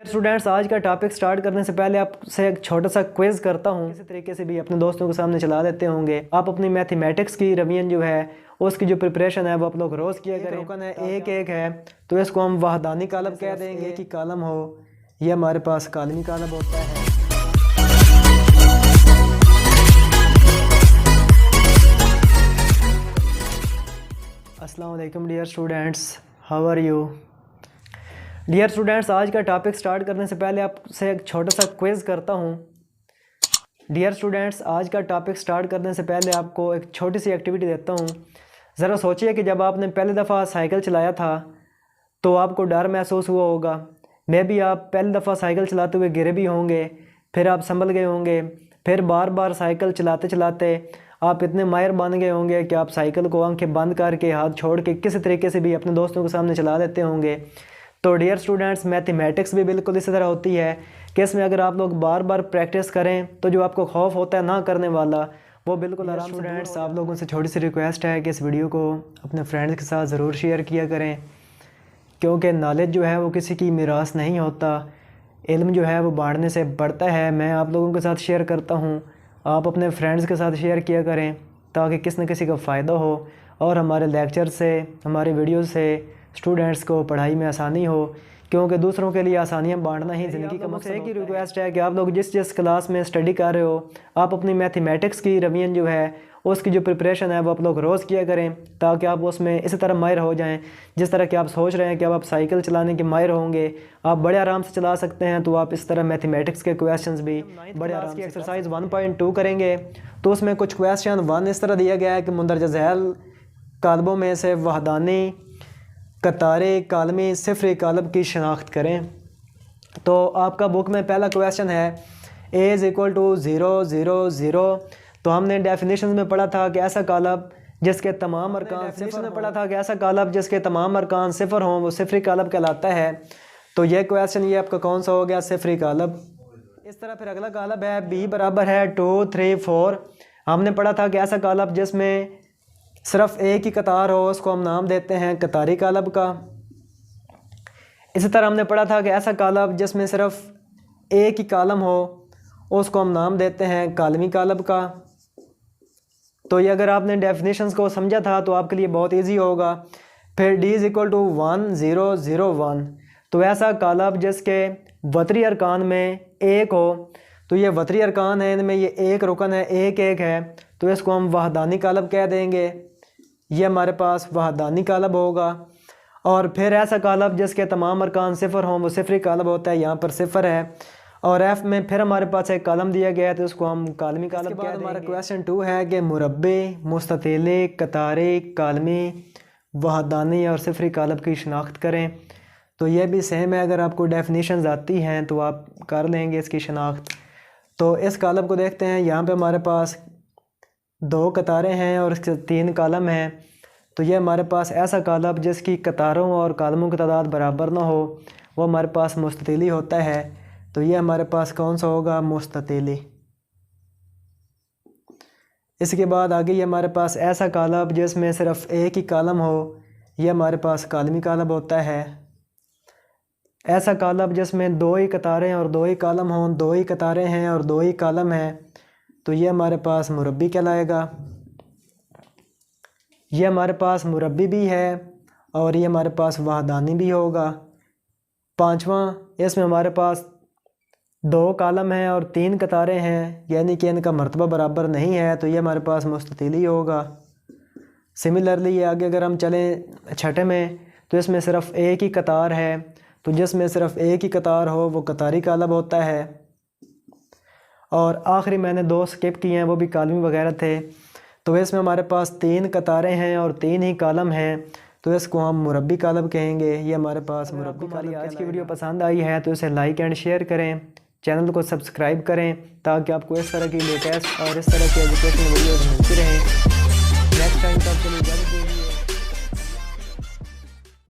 Students, आज का topic start करने से पहले आपसे एक छोटा सा क्विज करता हूँ। इसी तरीके से भी अपने दोस्तों के सामने चला देते होंगे। आप अपनी मैथमेटिक्स की रिवीजन जो है उसकी जो प्रिपरेशन है वो आप लोग रोज़ किया करें। रोकन है एक एक है तो इसको हम वहदानी कालम कह देंगे। एक ही कालम हो ये हमारे पास कालमी कालम होता है। अस्सलाम वालेकुम dear students, how are you? Dear students, आज का टॉपिक स्टार्ट करने से पहले आपसे एक छोटा सा क्विज़ करता हूँ। डियर स्टूडेंट्स, आज का टॉपिक स्टार्ट करने से पहले आपको एक छोटी सी एक्टिविटी देता हूँ। ज़रा सोचिए कि जब आपने पहली दफ़ा साइकिल चलाया था तो आपको डर महसूस हुआ होगा। मे भी आप पहली दफ़ा साइकिल चलाते हुए गिरे भी होंगे, फिर आप संभल गए होंगे, फिर बार बार साइकिल चलाते चलाते आप इतने माहिर बन गए होंगे कि आप साइकिल को आंखें बंद करके हाथ छोड़ के किसी तरीके से भी अपने दोस्तों के सामने चला देते होंगे। तो डियर स्टूडेंट्स, मैथमेटिक्स भी बिल्कुल इसी तरह होती है कि इसमें अगर आप लोग बार बार प्रैक्टिस करें तो जो आपको खौफ होता है ना करने वाला वो बिल्कुल आराम से। स्टूडेंट्स, आप लोगों से छोटी सी रिक्वेस्ट है कि इस वीडियो को अपने फ्रेंड्स के साथ ज़रूर शेयर किया करें, क्योंकि नॉलेज जो है वो किसी की मीरास नहीं होता। इल्म जो है वो बांटने से बढ़ता है। मैं आप लोगों के साथ शेयर करता हूँ, आप अपने फ्रेंड्स के साथ शेयर किया करें ताकि किसी न किसी का फ़ायदा हो और हमारे लेक्चर से, हमारे वीडियो से स्टूडेंट्स को पढ़ाई में आसानी हो, क्योंकि दूसरों के लिए आसानियाँ बांटना ही ज़िंदगी का मकसद। एक ही रिक्वेस्ट है कि आप लोग जिस जिस क्लास में स्टडी कर रहे हो आप अपनी मैथमेटिक्स की रिवीजन जो है उसकी जो प्रिपरेशन है वो आप लोग रोज़ किया करें, ताकि आप उसमें इसी तरह माहिर हो जाएं जिस तरह कि आप सोच रहे हैं कि अब आप साइकिल चलाने के माहिर होंगे, आप बड़े आराम से चला सकते हैं। तो आप इस तरह मैथमेटिक्स के क्वेश्चंस भी बड़े आराम से। एक्सरसाइज 1.2 करेंगे तो उसमें कुछ क्वेश्चन 1 इस तरह दिया गया है कि मुंदरजा झैल कालबों में से वहदानी कतारे कालमी सिफर कालब की शनाख्त करें। तो आपका बुक में पहला क्वेश्चन है A = 0 0 0। तो हमने डेफिनेशन में पढ़ा था कि ऐसा कालब जिसके तमाम अरकान सिफर में पढ़ा था कि ऐसा कालब जिसके तमाम अरकान सिफर हों वो सिफरी कालब कहलाता है। तो ये क्वेश्चन ये आपका कौन सा हो गया? सिफरी कालब। इस तरह फिर अगला कालब है B = 2 3 4। हमने पढ़ा था कि ऐसा कालब जिसमें सिर्फ एक ही कतार हो उसको हम नाम देते हैं कतारी कालब का। इसी तरह हमने पढ़ा था कि ऐसा कालब जिसमें सिर्फ एक ही कालम हो उसको हम नाम देते हैं कालमी कालब का। तो ये अगर आपने डेफिनेशंस को समझा था तो आपके लिए बहुत इजी होगा। फिर D = 1 0 0 1। तो ऐसा कालब जिसके वतरी अरकान में एक हो, तो ये वतरी अरकान है, इनमें ये एक रुकन है, एक एक है, तो इसको हम वहदानी कालब कह देंगे। ये हमारे पास वहदानी कालब होगा। और फिर ऐसा कालब जिसके तमाम अरकान सिफर हों वो सिफरी कालब होता है। यहाँ पर सिफर है और F में फिर हमारे पास एक कालम दिया गया है तो उसको हम कालमी कालब कह देंगे। हमारा क्वेश्चन 2 है कि मुरब्बे, मुस्ततिले, कतारे, कालमी, वहदानी और सिफरी कालब की शनाख्त करें। तो ये भी सेम है, अगर आपको डेफिनेशंस आती हैं तो आप कर लेंगे इसकी शनाख्त। तो इस कालब को देखते हैं। यहाँ पे हमारे पास 2 कतारें हैं और इसके 3 कालम हैं। तो ये हमारे पास ऐसा कालब जिसकी कतारों और कालमों की तादाद बराबर ना हो वो हमारे पास मुस्ततिली होता है। तो ये हमारे पास कौन सा होगा? मुस्ततिली। इसके बाद आगे ये हमारे पास ऐसा कालब जिसमें सिर्फ एक ही कालम हो, ये हमारे पास कालमी कालब होता है। ऐसा कालब जिसमें 2 ही कतारें और 2 ही कालम हों, 2 ही कतारें हैं और 2 ही कालम हैं, तो ये हमारे पास मुरब्बी कहलाएगा। ये हमारे पास मुरब्बी भी है और ये हमारे पास वहदानी भी होगा। 5वां, इसमें हमारे पास 2 कालम हैं और 3 कतारें हैं, यानी कि इनका मर्तबा बराबर नहीं है, तो ये हमारे पास मुस्ततिली होगा। सिमिलरली ये आगे अगर हम चलें छठे में तो इसमें सिर्फ एक ही कतार है, तो जिसमें सिर्फ एक ही कतार हो वो कतारी कालब होता है। और आखिरी मैंने 2 स्किप किए हैं, वो भी कालमी वगैरह थे। तो इसमें हमारे पास 3 कतारें हैं और 3 ही कालम हैं, तो इसको हम मुरब्बी कालब कहेंगे। ये हमारे पास मुरब्बी कालब। आज की वीडियो पसंद आई है तो इसे लाइक एंड शेयर करें, चैनल को सब्सक्राइब करें ताकि आपको इस तरह की लेटेस्ट और इस तरह की एजुकेशनल वीडियोज़ मिलती रहें। नेक्स्ट टाइम तक के लिए